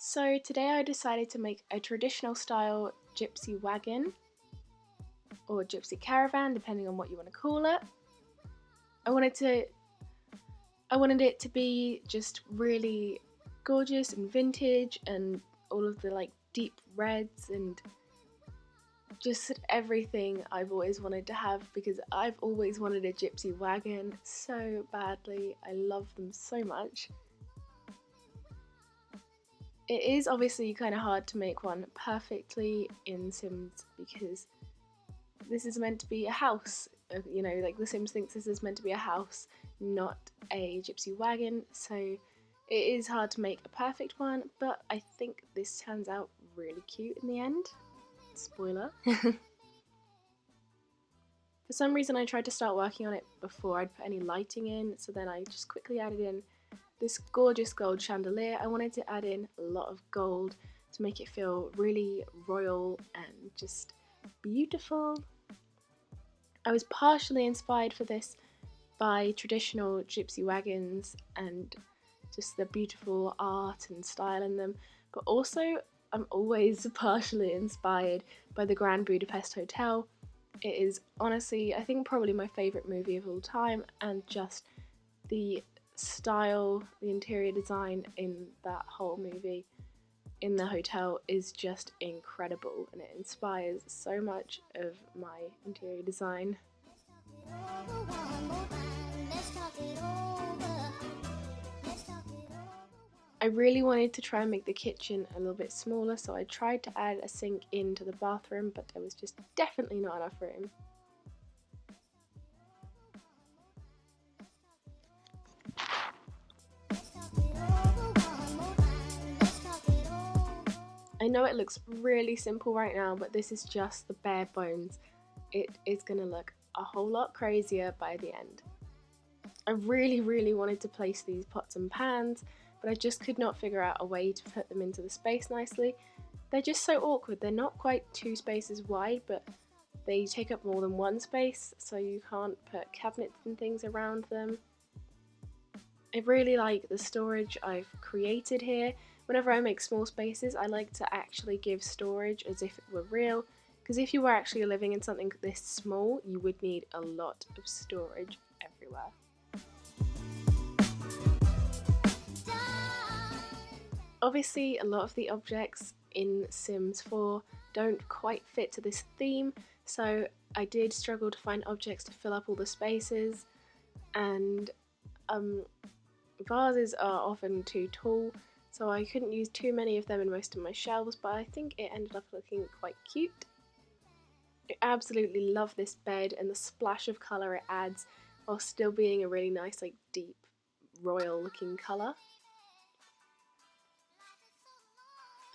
So today I decided to make a traditional style gypsy wagon or gypsy caravan, depending on what you want to call it. I wanted it to be just really gorgeous and vintage and all of the deep reds and just everything I've always wanted to have, because I've always wanted a gypsy wagon so badly. I love them so much. It is obviously kind of hard to make one perfectly in Sims because this is meant to be a house. The Sims thinks this is meant to be a house, not a gypsy wagon, so it is hard to make a perfect one, but I think this turns out really cute in the end. Spoiler. For some reason I tried to start working on it before I'd put any lighting in, so then I just quickly added in this gorgeous gold chandelier. I wanted to add in a lot of gold to make it feel really royal and just beautiful. I was partially inspired for this by traditional gypsy wagons and just the beautiful art and style in them, but also I'm always partially inspired by the Grand Budapest Hotel. It is honestly, I think, probably my favourite movie of all time, and just the style, the interior design in that whole movie in the hotel is just incredible, and it inspires so much of my interior design. I really wanted to try and make the kitchen a little bit smaller, so I tried to add a sink into the bathroom, but there was just definitely not enough room. I know it looks really simple right now, but this is just the bare bones. It is going to look a whole lot crazier by the end. I really wanted to place these pots and pans, but I just could not figure out a way to put them into the space nicely. They're just so awkward. They're not quite 2 spaces wide, but they take up more than 1 space, so you can't put cabinets and things around them. I really like the storage I've created here. Whenever I make small spaces, I like to actually give storage as if it were real, because if you were actually living in something this small, you would need a lot of storage everywhere. Obviously, a lot of the objects in Sims 4 don't quite fit to this theme, so I did struggle to find objects to fill up all the spaces, and vases are often too tall, so I couldn't use too many of them in most of my shelves, but I think it ended up looking quite cute. I absolutely love this bed and the splash of colour it adds while still being a really nice, deep, royal looking colour.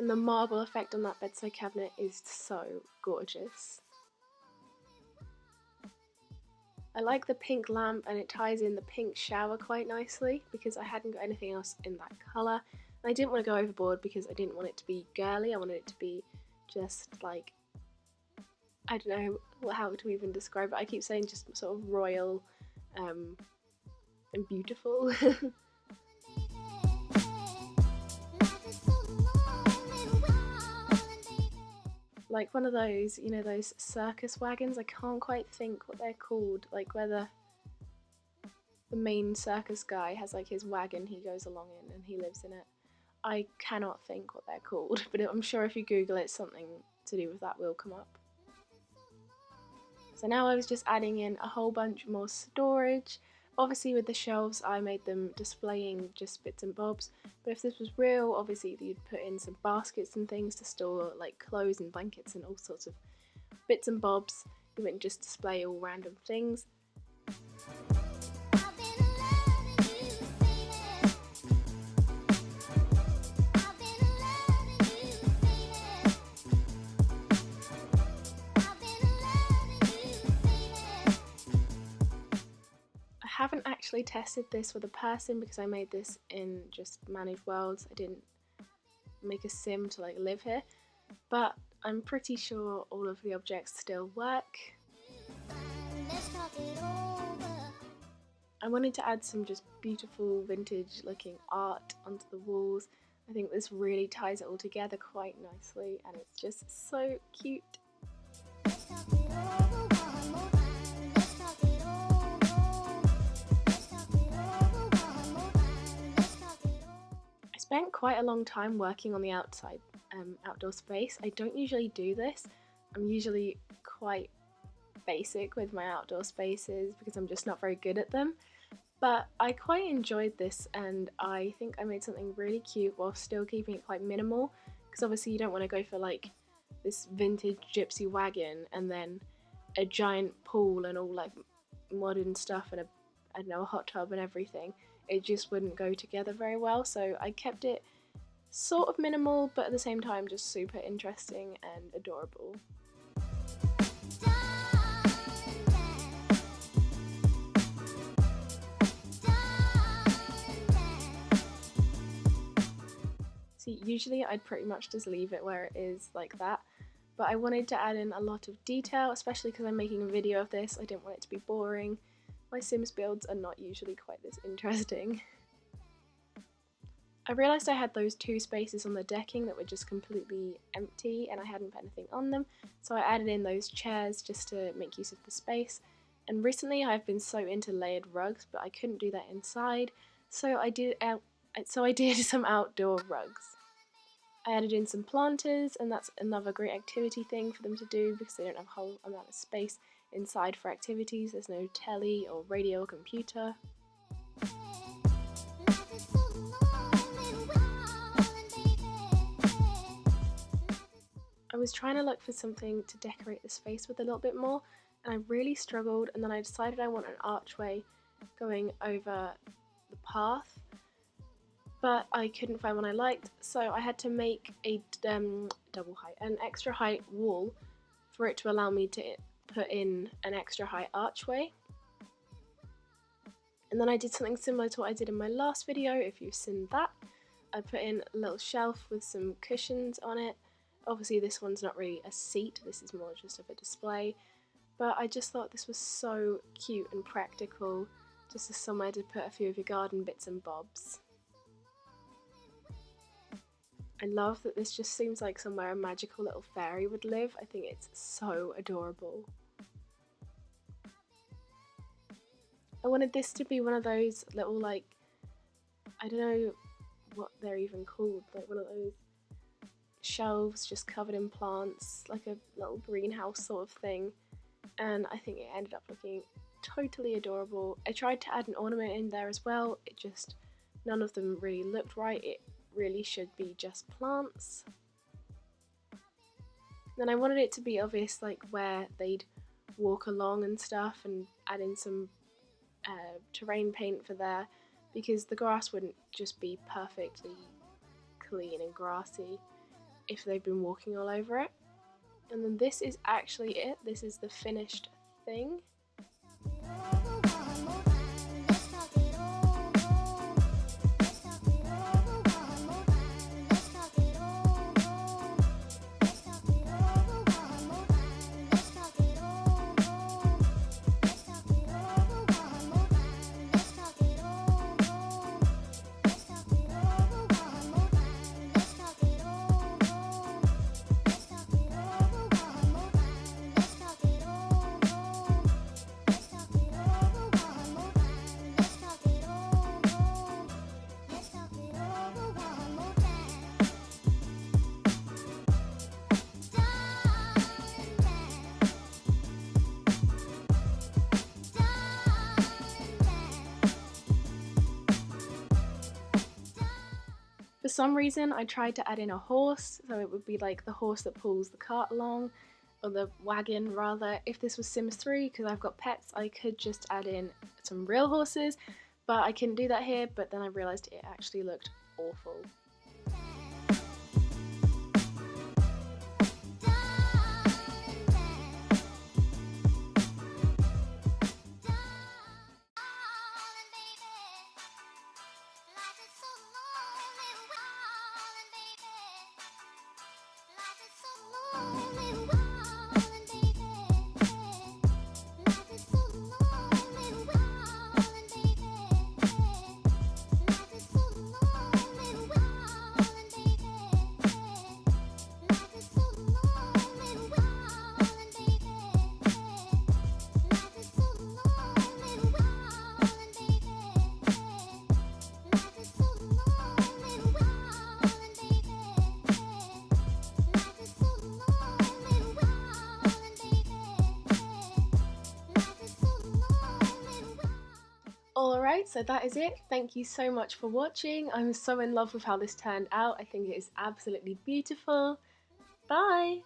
And the marble effect on that bedside cabinet is so gorgeous. I like the pink lamp, and it ties in the pink shower quite nicely because I hadn't got anything else in that colour. And I didn't want to go overboard because I didn't want it to be girly. I wanted it to be just I don't know how to even describe it. I keep saying just sort of royal and beautiful. Like one of those, those circus wagons. I can't quite think what they're called, where the main circus guy has his wagon he goes along in and he lives in it. I cannot think what they're called, but I'm sure if you Google it, something to do with that will come up. So now I was just adding in a whole bunch more storage. Obviously with the shelves I made them displaying just bits and bobs, but if this was real, obviously you'd put in some baskets and things to store clothes and blankets and all sorts of bits and bobs. You wouldn't just display all random things. I haven't actually tested this with a person because I made this in just managed worlds. I didn't make a sim to live here, but I'm pretty sure all of the objects still work. I wanted to add some just beautiful vintage looking art onto the walls. I think this really ties it all together quite nicely, and it's just so cute. I spent quite a long time working on the outdoor space. I don't usually do this. I'm usually quite basic with my outdoor spaces because I'm just not very good at them. But I quite enjoyed this, and I think I made something really cute while still keeping it quite minimal, because obviously you don't want to go for like this vintage gypsy wagon and then a giant pool and all like modern stuff and a hot tub and everything. It just wouldn't go together very well, so I kept it sort of minimal but at the same time just super interesting and adorable. See, usually I'd pretty much just leave it where it is like that, but I wanted to add in a lot of detail, especially because I'm making a video of this. I didn't want it to be boring. My Sims builds are not usually quite this interesting. I realised I had those two spaces on the decking that were just completely empty and I hadn't put anything on them, so I added in those chairs just to make use of the space. And recently I've been so into layered rugs, but I couldn't do that inside, so I did some outdoor rugs. I added in some planters, and that's another great activity thing for them to do because they don't have a whole amount of space inside for activities. There's no telly or radio or computer. I was trying to look for something to decorate the space with a little bit more, and I really struggled, and then I decided I want an archway going over the path, but I couldn't find one I liked, so I had to make a an extra height wall for it to allow me to put in an extra height archway. And then I did something similar to what I did in my last video, if you've seen that. I put in a little shelf with some cushions on it. Obviously this one's not really a seat, this is more just of a display, but I just thought this was so cute and practical, just as somewhere to put a few of your garden bits and bobs. I love that this just seems like somewhere a magical little fairy would live. I think it's so adorable. I wanted this to be one of those little, like, I don't know what they're even called, like one of those shelves just covered in plants, like a little greenhouse sort of thing, and I think it ended up looking totally adorable. I tried to add an ornament in there as well, it just, none of them really looked right. It really should be just plants. Then I wanted it to be obvious, like where they'd walk along and stuff, and add in some terrain paint for there, because the grass wouldn't just be perfectly clean and grassy if they've been walking all over it. And then this is actually it. This is the finished thing. For some reason I tried to add in a horse, so it would be like the horse that pulls the cart along, or the wagon rather. If this was Sims 3, because I've got pets, I could just add in some real horses, but I couldn't do that here, but then I realised it actually looked awful. Alright, so that is it. Thank you so much for watching. I'm so in love with how this turned out. I think it is absolutely beautiful. Bye!